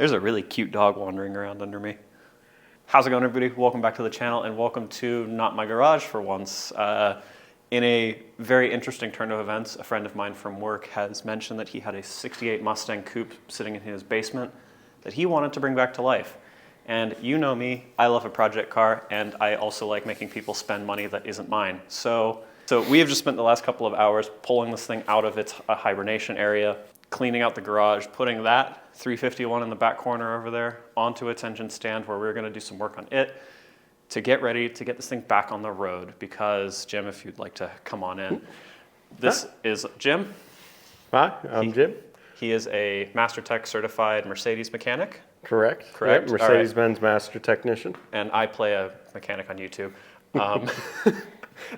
There's a really cute dog wandering around under me. How's it going, everybody? Welcome back to the channel and welcome to Not My Garage for once. In a very interesting turn of events, a friend of mine from work has mentioned that he had a 68 Mustang coupe sitting in his basement that he wanted to bring back to life. And you know me, I love a project car, and I also like making people spend money that isn't mine. So we have just spent the last couple of hours pulling this thing out of its hibernation area, cleaning out the garage, putting that 351 in the back corner over there onto its engine stand where we're gonna do some work on it to get ready to get this thing back on the road. Because Jim, if you'd like to come on in, this is Jim. Hi, I'm Jim. He is a Master Tech certified Mercedes mechanic. Correct. Correct. Yep, Mercedes-Benz Master Technician. And I play a mechanic on YouTube.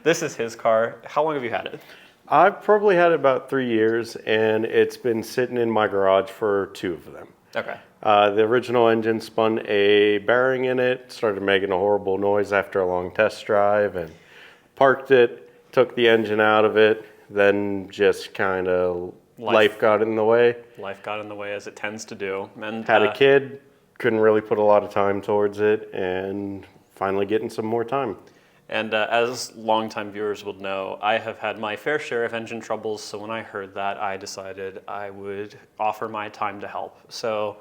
This is his car. How long have you had it? I've probably had it about 3 years, and it's been sitting in my garage for 2 of them. Okay. The original engine spun a bearing in it, started making a horrible noise after a long test drive, and parked it, took the engine out of it, then just kind of life got in the way. Life got in the way, as it tends to do. And had a kid, couldn't really put a lot of time towards it, and finally getting some more time. And as longtime viewers will know, I have had my fair share of engine troubles, so when I heard that, I decided I would offer my time to help. So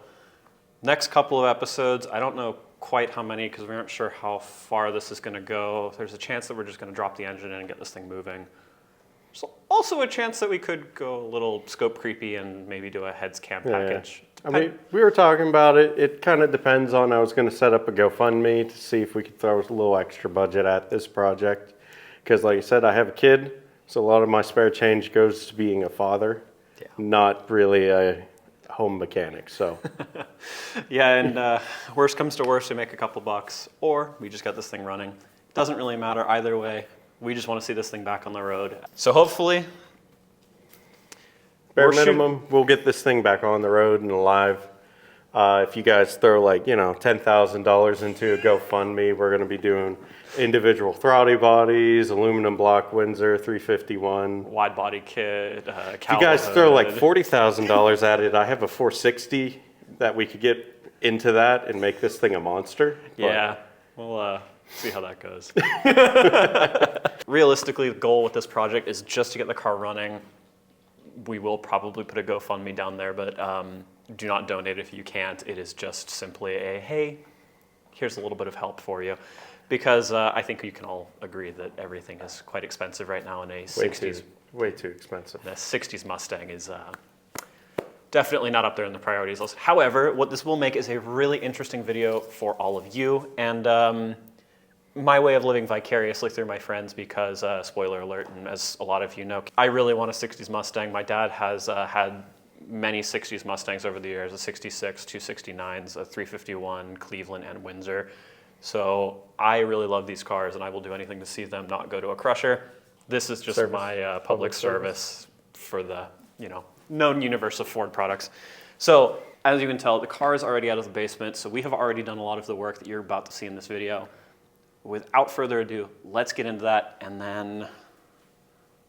next couple of episodes, I don't know quite how many because we aren't sure how far this is going to go. There's a chance that we're just going to drop the engine in and get this thing moving. There's also a chance that we could go a little scope creepy and maybe do a heads cam package. I mean, we were talking about it. It kind of depends on, I was going to set up a GoFundMe to see if we could throw a little extra budget at this project. Because like I said, I have a kid, so a lot of my spare change goes to being a father, not really a home mechanic, so. Yeah, and worst comes to worst, we make a couple bucks, or we just got this thing running. Doesn't really matter either way. We just want to see this thing back on the road. So hopefully, bare minimum, we'll get this thing back on the road and alive. If you guys throw like, $10,000 into a GoFundMe, we're going to be doing individual throttle bodies, aluminum block Windsor 351. Wide body kit, if you guys throw like $40,000 at it, I have a 460 that we could get into that and make this thing a monster. Yeah, we'll see how that goes. Realistically, the goal with this project is just to get the car running. We will probably put a GoFundMe down there, but do not donate if you can't. It is just simply a, hey, here's a little bit of help for you. Because I think you can all agree that everything is quite expensive right now in a 60s. Way too expensive. The 60s Mustang is definitely not up there in the priorities list. However, what this will make is a really interesting video for all of you. And my way of living vicariously through my friends because, spoiler alert, and as a lot of you know, I really want a 60s Mustang. My dad has had many 60s Mustangs over the years, a 66, two 69s, a 351, Cleveland, and Windsor. So I really love these cars, and I will do anything to see them not go to a crusher. This is just my public service for the known universe of Ford products. So as you can tell, the car is already out of the basement, so we have already done a lot of the work that you're about to see in this video. Without further ado, let's get into that, and then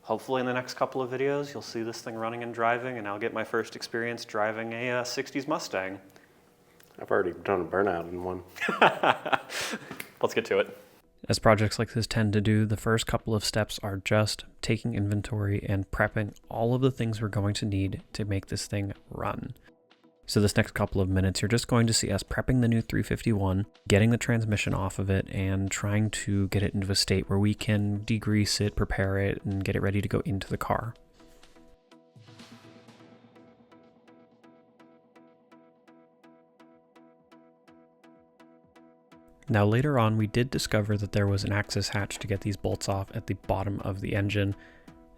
hopefully in the next couple of videos, you'll see this thing running and driving, and I'll get my first experience driving a 60s Mustang. I've already done a burnout in one. Let's get to it. As projects like this tend to do, the first couple of steps are just taking inventory and prepping all of the things we're going to need to make this thing run. So this next couple of minutes, you're just going to see us prepping the new 351, getting the transmission off of it, and trying to get it into a state where we can degrease it, prepare it, and get it ready to go into the car. Now later on, we did discover that there was an access hatch to get these bolts off at the bottom of the engine.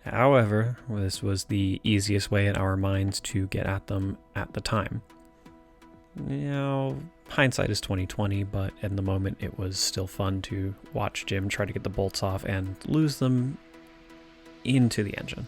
However, this was the easiest way in our minds to get at them at the time. Hindsight is 20/20, but in the moment it was still fun to watch Jim try to get the bolts off and lose them into the engine.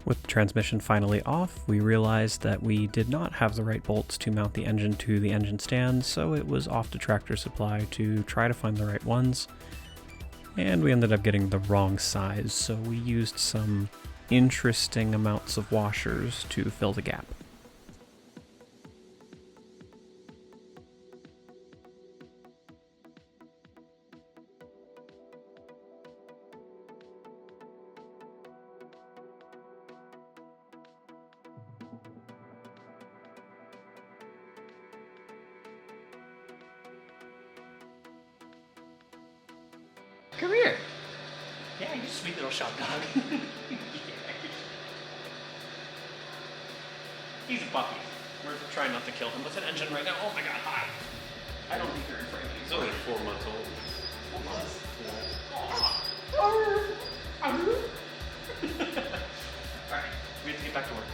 With the transmission finally off, we realized that we did not have the right bolts to mount the engine to the engine stand, so it was off to Tractor Supply to try to find the right ones. And we ended up getting the wrong size, so we used some interesting amounts of washers to fill the gap. Come here. Yeah, you sweet little shop dog. He's a puppy. We're trying not to kill him with an engine right now. Oh my god, hi. I don't think you're afraid. He's only 4 months old. 4 months? Alright, we have to get back to work.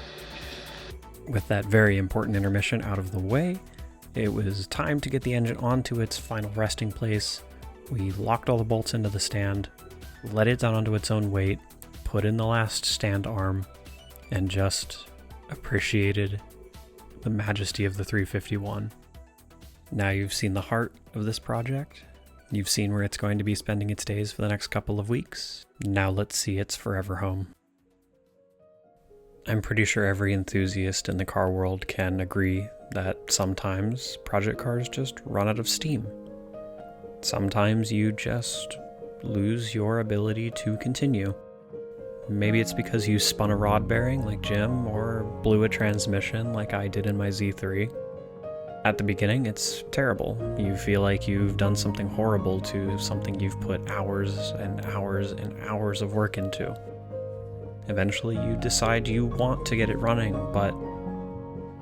With that very important intermission out of the way, it was time to get the engine onto its final resting place. We locked all the bolts into the stand, let it down onto its own weight, put in the last stand arm, and just appreciated the majesty of the 351. Now you've seen the heart of this project. You've seen where it's going to be spending its days for the next couple of weeks. Now let's see its forever home. I'm pretty sure every enthusiast in the car world can agree that sometimes project cars just run out of steam. Sometimes you just lose your ability to continue. Maybe it's because you spun a rod bearing like Jim, or blew a transmission like I did in my Z3. At the beginning, it's terrible. You feel like you've done something horrible to something you've put hours and hours and hours of work into. Eventually, you decide you want to get it running, but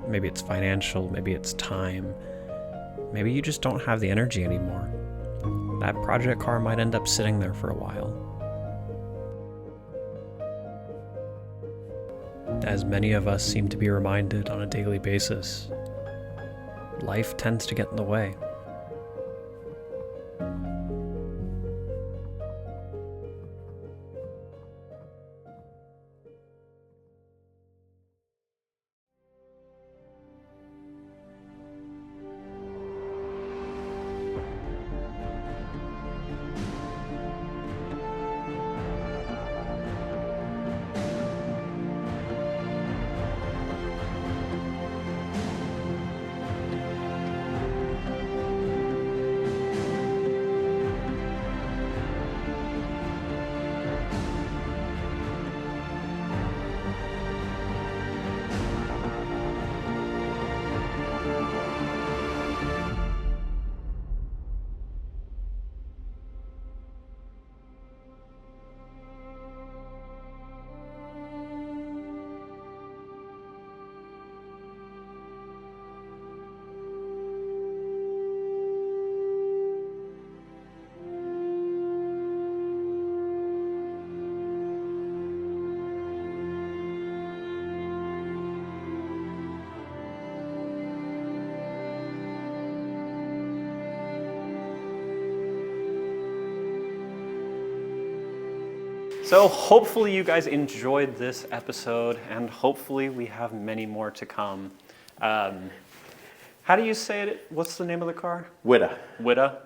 maybe it's financial, maybe it's time, maybe you just don't have the energy anymore. That project car might end up sitting there for a while. As many of us seem to be reminded on a daily basis, life tends to get in the way. So hopefully you guys enjoyed this episode, and hopefully we have many more to come. How do you say it? What's the name of the car? Witta. Witta.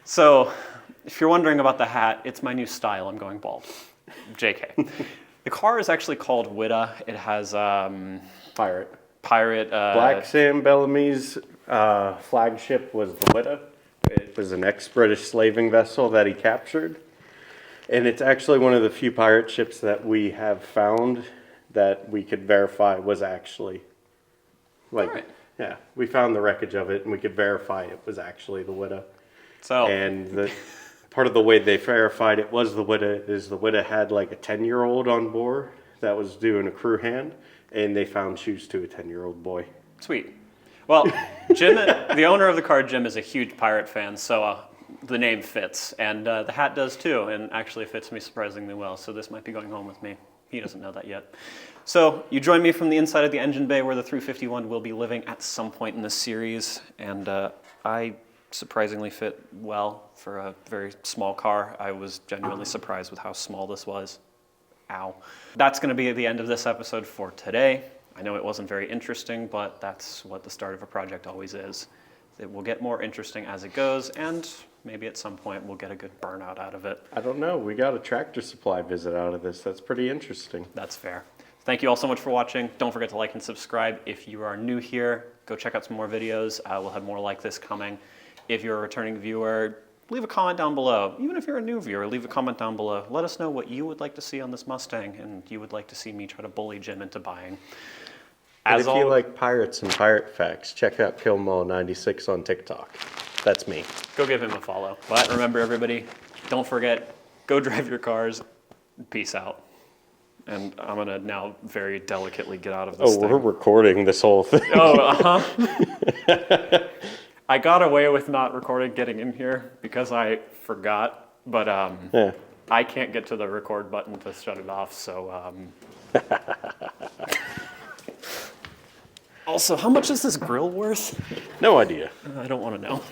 So if you're wondering about the hat, it's my new style. I'm going bald. JK. The car is actually called Witta. It has Pirate. Black Sam Bellamy's flagship was the Witta. It was an ex-British slaving vessel that he captured. And it's actually one of the few pirate ships that we have found that we could verify was actually, yeah, we found the wreckage of it and we could verify it was actually the Witta. So, and the part of the way they verified it was the Witta is the Witta had like a 10-year-old on board that was doing a crew hand, and they found shoes to a 10-year-old boy. Sweet. Well, Jim, the owner of the car, Jim, is a huge pirate fan, so the name fits, and the hat does too, and actually fits me surprisingly well, so this might be going home with me. He doesn't know that yet. So you join me from the inside of the engine bay where the 351 will be living at some point in this series, and I surprisingly fit well for a very small car. I was genuinely surprised with how small this was. Ow. That's going to be the end of this episode for today. I know it wasn't very interesting, but that's what the start of a project always is. It will get more interesting as it goes, and maybe at some point we'll get a good burnout out of it. I don't know. We got a Tractor Supply visit out of this. That's pretty interesting. That's fair. Thank you all so much for watching. Don't forget to like and subscribe. If you are new here, go check out some more videos. We'll have more like this coming. If you're a returning viewer, leave a comment down below. Even if you're a new viewer, leave a comment down below. Let us know what you would like to see on this Mustang and you would like to see me try to bully Jim into buying. And if you like pirates and pirate facts, check out Killmall96 on TikTok. That's me. Go give him a follow. But remember, everybody, don't forget, go drive your cars. Peace out. And I'm going to now very delicately get out of this thing. We're recording this whole thing. I got away with not recording getting in here because I forgot. But Yeah. I can't get to the record button to shut it off, so... Also, how much is this grill worth? No idea. I don't want to know.